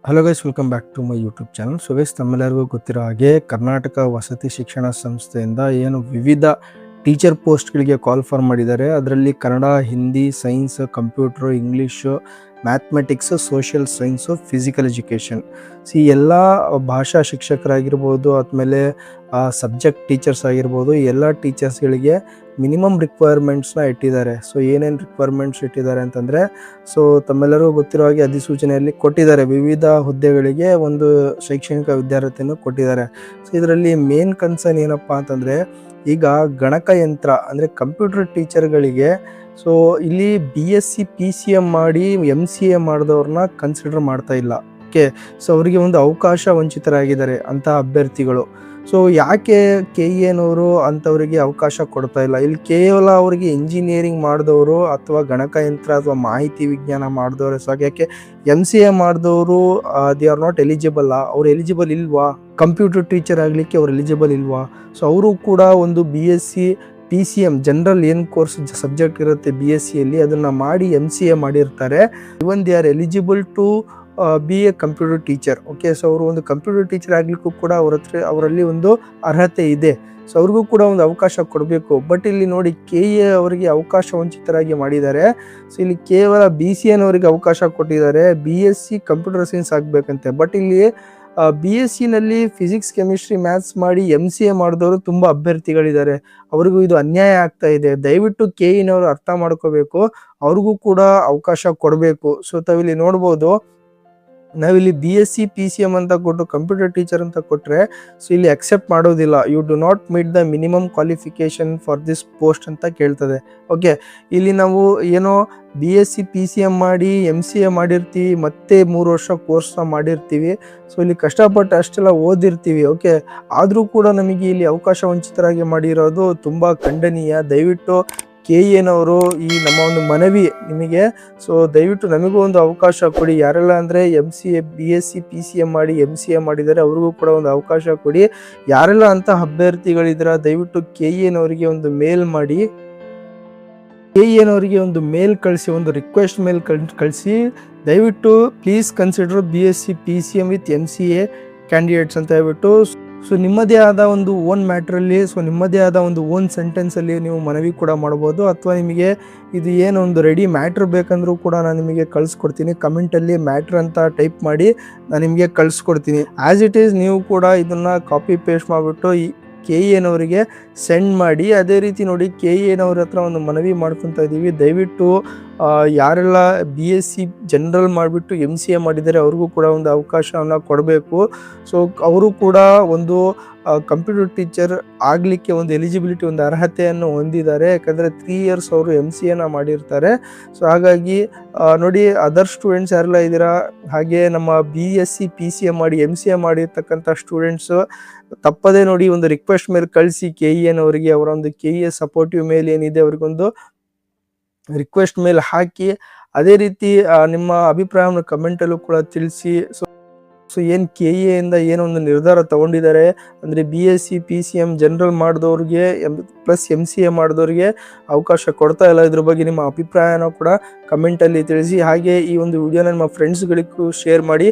Hello guys, welcome back to my YouTube channel. So guys, ತಮ್ಮೆಲ್ಲರಿಗೂ ಗೊತ್ತಿರೋ ಹಾಗೆ ಕರ್ನಾಟಕ ವಸತಿ ಶಿಕ್ಷಣ ಸಂಸ್ಥೆಯಿಂದ ಏನು ವಿವಿಧ ಟೀಚರ್ ಪೋಸ್ಟ್ಗಳಿಗೆ ಕಾಲ್ ಫಾರ್ ಮಾಡಿದ್ದಾರೆ. ಅದರಲ್ಲಿ Kannada, Hindi, science, computer, English, mathematics, social science, physical education. ಎಲ್ಲ ಭಾಷಾ ಶಿಕ್ಷಕರಾಗಿರ್ಬೋದು, ಆದಮೇಲೆ ಸಬ್ಜೆಕ್ಟ್ ಟೀಚರ್ಸ್ ಆಗಿರ್ಬೋದು, ಎಲ್ಲ ಟೀಚರ್ಸ್ಗಳಿಗೆ ಮಿನಿಮಮ್ ರಿಕ್ವೈರ್ಮೆಂಟ್ಸ್ನ ಇಟ್ಟಿದ್ದಾರೆ. ಸೊ ಏನೇನು ರಿಕ್ವೈರ್ಮೆಂಟ್ಸ್ ಇಟ್ಟಿದ್ದಾರೆ ಅಂತಂದರೆ, ಸೊ ತಮ್ಮೆಲ್ಲರೂ ಗೊತ್ತಿರೋ ಹಾಗೆ ಅಧಿಸೂಚನೆಯಲ್ಲಿ ಕೊಟ್ಟಿದ್ದಾರೆ. ವಿವಿಧ ಹುದ್ದೆಗಳಿಗೆ ಒಂದು ಶೈಕ್ಷಣಿಕ ವಿದ್ಯಾರ್ಥಿಯನ್ನು ಕೊಟ್ಟಿದ್ದಾರೆ. ಸೊ ಇದರಲ್ಲಿ ಮೇನ್ ಕನ್ಸರ್ನ್ ಏನಪ್ಪ ಅಂತಂದರೆ, ಈಗ ಗಣಕಯಂತ್ರ ಅಂದರೆ ಕಂಪ್ಯೂಟರ್ ಟೀಚರ್ಗಳಿಗೆ ಸೊ ಇಲ್ಲಿ BSc PCM ಮಾಡಿ MCA ಮಾಡಿದವ್ರನ್ನ ಕನ್ಸಿಡರ್ ಮಾಡ್ತಾ ಇಲ್ಲ. ಓಕೆ, ಸೊ ಅವರಿಗೆ ಒಂದು ಅವಕಾಶ ವಂಚಿತರಾಗಿದ್ದಾರೆ ಅಂಥ ಅಭ್ಯರ್ಥಿಗಳು. ಸೊ ಯಾಕೆ KEನವರು ಅಂಥವರಿಗೆ ಅವಕಾಶ ಕೊಡ್ತಾ ಇಲ್ಲ? ಇಲ್ಲಿ ಕೇವಲ ಅವರಿಗೆ ಇಂಜಿನಿಯರಿಂಗ್ ಮಾಡಿದವರು ಅಥವಾ ಗಣಕಯಂತ್ರ ಅಥವಾ ಮಾಹಿತಿ ವಿಜ್ಞಾನ ಮಾಡಿದವರು ಸಾಕು. ಯಾಕೆ MCA ಮಾಡಿದವರು ದೇ ಆರ್ ನಾಟ್ ಎಲಿಜಿಬಲ್? ಅವ್ರು ಎಲಿಜಿಬಲ್ ಇಲ್ವಾ? ಕಂಪ್ಯೂಟರ್ ಟೀಚರ್ ಆಗಲಿಕ್ಕೆ ಅವ್ರು ಎಲಿಜಿಬಲ್ ಇಲ್ವಾ? ಸೊ ಅವರು ಕೂಡ ಒಂದು BSc PCM ಜನರಲ್ ಏನು ಕೋರ್ಸ್ ಸಬ್ಜೆಕ್ಟ್ ಇರುತ್ತೆ BScಯಲ್ಲಿ ಅದನ್ನು ಮಾಡಿ MCA ಮಾಡಿರ್ತಾರೆ. Even they are eligible to be a computer teacher. Okay, so ಅವರು ಒಂದು ಕಂಪ್ಯೂಟರ್ ಟೀಚರ್ ಆಗಲಿಕ್ಕೂ ಕೂಡ ಅವರಲ್ಲಿ ಒಂದು ಅರ್ಹತೆ ಇದೆ. ಸೊ ಅವ್ರಿಗೂ ಕೂಡ ಒಂದು ಅವಕಾಶ ಕೊಡಬೇಕು. ಬಟ್ ಇಲ್ಲಿ ನೋಡಿ, KE ಅವರಿಗೆ ಅವಕಾಶ ವಂಚಿತರಾಗಿ ಮಾಡಿದ್ದಾರೆ. ಸೊ ಇಲ್ಲಿ ಕೇವಲ BCNವರಿಗೆ ಅವಕಾಶ ಕೊಟ್ಟಿದ್ದಾರೆ. BSc ಕಂಪ್ಯೂಟರ್ ಸೈನ್ಸ್ ಆಗಬೇಕಂತೆ. ಬಟ್ ಇಲ್ಲಿ BScನಲ್ಲಿ ಫಿಸಿಕ್ಸ್, ಕೆಮಿಸ್ಟ್ರಿ, ಮ್ಯಾಥ್ಸ್ ಮಾಡಿ MCA ಮಾಡಿದವರು ತುಂಬ ಅಭ್ಯರ್ಥಿಗಳಿದ್ದಾರೆ. ಅವ್ರಿಗೂ ಇದು ಅನ್ಯಾಯ ಆಗ್ತಾ ಇದೆ. ದಯವಿಟ್ಟು KEನವರು ಅರ್ಥ ಮಾಡ್ಕೋಬೇಕು, ಅವ್ರಿಗೂ ಕೂಡ ಅವಕಾಶ ಕೊಡಬೇಕು. ಸೊ ತಾವಿಲ್ಲಿ ನೋಡ್ಬೋದು, ನಾವಿಲ್ಲಿ BSc PCM ಅಂತ ಕೊಟ್ಟು ಕಂಪ್ಯೂಟರ್ ಟೀಚರ್ ಅಂತ ಕೊಟ್ಟರೆ ಸೊ ಇಲ್ಲಿ ಅಕ್ಸೆಪ್ಟ್ ಮಾಡೋದಿಲ್ಲ. You do not meet the minimum qualification for this post ಅಂತ ಕೇಳ್ತದೆ. ಓಕೆ, ಇಲ್ಲಿ ನಾವು ಏನೋ BSc PCM ಮಾಡಿ MCA ಮಾಡಿರ್ತೀವಿ, ಮತ್ತೆ 3 ವರ್ಷ ಕೋರ್ಸ್ನ ಮಾಡಿರ್ತೀವಿ. ಸೊ ಇಲ್ಲಿ ಕಷ್ಟಪಟ್ಟು ಅಷ್ಟೆಲ್ಲ ಓದಿರ್ತೀವಿ. ಓಕೆ, ಆದರೂ ಕೂಡ ನಮಗೆ ಇಲ್ಲಿ ಅವಕಾಶ ವಂಚಿತರಾಗಿ ಮಾಡಿರೋದು ತುಂಬ ಖಂಡನೀಯ. ದಯವಿಟ್ಟು KEನವರು ಈ ನಮ್ಮ ಒಂದು ಮನವಿ ನಿಮಗೆ, ಸೊ ದಯವಿಟ್ಟು ನಮಗೂ ಒಂದು ಅವಕಾಶ ಕೊಡಿ. ಯಾರೆಲ್ಲ ಅಂದರೆ BSc PCM ಮಾಡಿ MCA ಮಾಡಿದ್ದಾರೆ ಅವ್ರಿಗೂ ಕೂಡ ಒಂದು ಅವಕಾಶ ಕೊಡಿ. ಯಾರೆಲ್ಲ ಅಂತ ಅಭ್ಯರ್ಥಿಗಳಿದ್ದೀರಾ ದಯವಿಟ್ಟು KEನವರಿಗೆ ಒಂದು ಮೇಲ್ ಮಾಡಿ, KEನವರಿಗೆ ಒಂದು ಮೇಲ್ ಕಳಿಸಿ, ಒಂದು ರಿಕ್ವೆಸ್ಟ್ ಮೇಲ್ ಕಳಿಸಿ, ದಯವಿಟ್ಟು please consider BSc PCM with MCA candidates ಅಂತ ಹೇಳ್ಬಿಟ್ಟು. ಸೊ ನಿಮ್ಮದೇ ಆದ ಒಂದು ಓನ್ ಮ್ಯಾಟ್ರಲ್ಲಿ, ಸೊ ನಿಮ್ಮದೇ ಆದ ಒಂದು ಓನ್ ಸೆಂಟೆನ್ಸಲ್ಲಿ ನೀವು ಮನವಿ ಕೂಡ ಮಾಡ್ಬೋದು. ಅಥವಾ ನಿಮಗೆ ಇದು ಏನು ಒಂದು ರೆಡಿ ಮ್ಯಾಟ್ರ್ ಬೇಕಂದ್ರೂ ಕೂಡ ನಾನು ನಿಮಗೆ ಕಳಿಸ್ಕೊಡ್ತೀನಿ. ಕಮೆಂಟಲ್ಲಿ ಮ್ಯಾಟ್ರ್ ಅಂತ ಟೈಪ್ ಮಾಡಿ ನಾನು ನಿಮಗೆ ಕಳಿಸ್ಕೊಡ್ತೀನಿ. ಆ್ಯಸ್ ಇಟ್ ಈಸ್ ನೀವು ಕೂಡ ಇದನ್ನು ಕಾಪಿ ಪೇಸ್ಟ್ ಮಾಡಿಬಿಟ್ಟು ಈ KEನವರಿಗೆ ಸೆಂಡ್ ಮಾಡಿ. ಅದೇ ರೀತಿ ನೋಡಿ, KEನವ್ರ ಹತ್ರ ಒಂದು ಮನವಿ ಮಾಡ್ಕೊತಾ ಇದ್ದೀವಿ, ದಯವಿಟ್ಟು ಯಾರೆಲ್ಲ BSc ಜನರಲ್ ಮಾಡಿಬಿಟ್ಟು MCA ಮಾಡಿದ್ದಾರೆ ಅವ್ರಿಗೂ ಕೂಡ ಒಂದು ಅವಕಾಶವನ್ನು ಕೊಡಬೇಕು. ಸೊ ಅವರು ಕೂಡ ಒಂದು ಕಂಪ್ಯೂಟರ್ ಟೀಚರ್ ಆಗಲಿಕ್ಕೆ ಒಂದು ಎಲಿಜಿಬಿಲಿಟಿ, ಒಂದು ಅರ್ಹತೆಯನ್ನು ಹೊಂದಿದ್ದಾರೆ. ಯಾಕಂದರೆ 3 ಇಯರ್ಸ್ ಅವರು MCAನ ಮಾಡಿರ್ತಾರೆ. ಸೊ ಹಾಗಾಗಿ ನೋಡಿ, ಅದರ್ ಸ್ಟೂಡೆಂಟ್ಸ್ ಯಾರೆಲ್ಲ ಇದ್ದೀರಾ, ಹಾಗೆ ನಮ್ಮ BSc PCM ಮಾಡಿ MCA ಮಾಡಿರ್ತಕ್ಕಂಥ ಸ್ಟೂಡೆಂಟ್ಸು ತಪ್ಪದೇ ನೋಡಿ ಒಂದು ರಿಕ್ವೆಸ್ಟ್ ಮೇಲ್ ಕಳಿಸಿ KEನವರಿಗೆ. ಅವರ ಒಂದು KE ಸಪೋರ್ಟಿವ್ ಮೇಲ್ ಏನಿದೆ ಅವ್ರಿಗೊಂದು ರಿಕ್ವೆಸ್ಟ್ ಮೇಲ್ ಹಾಕಿ, ಅದೇ ರೀತಿ ನಿಮ್ಮ ಅಭಿಪ್ರಾಯವನ್ನು ಕಮೆಂಟಲ್ಲೂ ಕೂಡ ತಿಳಿಸಿ. ಸೊ ಏನು KEಯಿಂದ ಏನೊಂದು ನಿರ್ಧಾರ ತಗೊಂಡಿದ್ದಾರೆ ಅಂದರೆ BSc PCM ಜನರಲ್ ಮಾಡಿದವ್ರಿಗೆ ಪ್ಲಸ್ MCA ಮಾಡಿದವ್ರಿಗೆ ಅವಕಾಶ ಕೊಡ್ತಾ ಇಲ್ಲ. ಇದ್ರ ಬಗ್ಗೆ ನಿಮ್ಮ ಅಭಿಪ್ರಾಯನ ಕೂಡ ಕಮೆಂಟಲ್ಲಿ ತಿಳಿಸಿ. ಹಾಗೆ ಈ ಒಂದು ವಿಡಿಯೋನ ನಿಮ್ಮ ಫ್ರೆಂಡ್ಸ್ಗಳಿಗೂ ಶೇರ್ ಮಾಡಿ.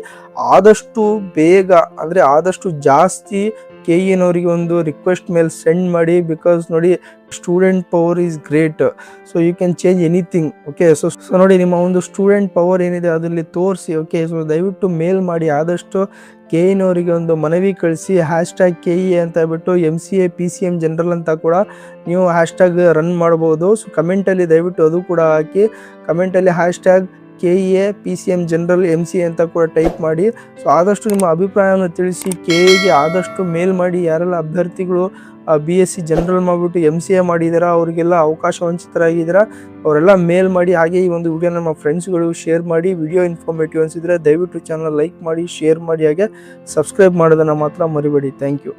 ಆದಷ್ಟು ಬೇಗ ಅಂದರೆ ಆದಷ್ಟು ಜಾಸ್ತಿ KEನವರಿಗೆ ಒಂದು ರಿಕ್ವೆಸ್ಟ್ ಮೇಲ್ ಸೆಂಡ್ ಮಾಡಿ. ಬಿಕಾಸ್ ನೋಡಿ, student power is great. So you can change anything. Okay, so ನೋಡಿ, ನಿಮ್ಮ ಒಂದು ಸ್ಟೂಡೆಂಟ್ ಪವರ್ ಏನಿದೆ ಅದರಲ್ಲಿ ತೋರಿಸಿ. ಓಕೆ, ಸೊ ದಯವಿಟ್ಟು ಮೇಲ್ ಮಾಡಿ. ಆದಷ್ಟು KEನವರಿಗೆ ಒಂದು ಮನವಿ ಕಳಿಸಿ. #KE ಅಂತ ಹೇಳ್ಬಿಟ್ಟು MCA PCM ಜನರಲ್ ಅಂತ ಕೂಡ ನೀವು ಹ್ಯಾಶ್ಟ್ಯಾಗ್ ರನ್ ಮಾಡ್ಬೋದು. ಸೊ ಕಮೆಂಟಲ್ಲಿ ದಯವಿಟ್ಟು ಅದು ಕೂಡ ಹಾಕಿ. ಕಮೆಂಟಲ್ಲಿ #KE PCM ಜನರಲ್ MCA ಅಂತ ಕೂಡ ಟೈಪ್ ಮಾಡಿ. ಸೊ ಆದಷ್ಟು ನಿಮ್ಮ ಅಭಿಪ್ರಾಯವನ್ನು ತಿಳಿಸಿ. KEಗೆ ಆದಷ್ಟು ಮೇಲ್ ಮಾಡಿ. ಯಾರೆಲ್ಲ ಅಭ್ಯರ್ಥಿಗಳು BSc ಜನರಲ್ ಮಾಡಿಬಿಟ್ಟು MCA ಮಾಡಿದ್ದೀರಾ, ಅವರಿಗೆಲ್ಲ ಅವಕಾಶ ವಂಚಿತರಾಗಿದ್ದೀರಾ, ಅವರೆಲ್ಲ ಮೇಲ್ ಮಾಡಿ. ಹಾಗೆ ಈ ಒಂದು ವಿಡಿಯೋ ನಮ್ಮ ಫ್ರೆಂಡ್ಸ್ಗಳು ಶೇರ್ ಮಾಡಿ. ವಿಡಿಯೋ ಇನ್ಫಾರ್ಮೇಟಿವ್ ಅನಿಸಿದರೆ ದಯವಿಟ್ಟು ಚಾನಲ್ ಲೈಕ್ ಮಾಡಿ, ಶೇರ್ ಮಾಡಿ, ಹಾಗೆ ಸಬ್ಸ್ಕ್ರೈಬ್ ಮಾಡೋದನ್ನು ಮಾತ್ರ ಮರಿಬೇಡಿ. Thank you.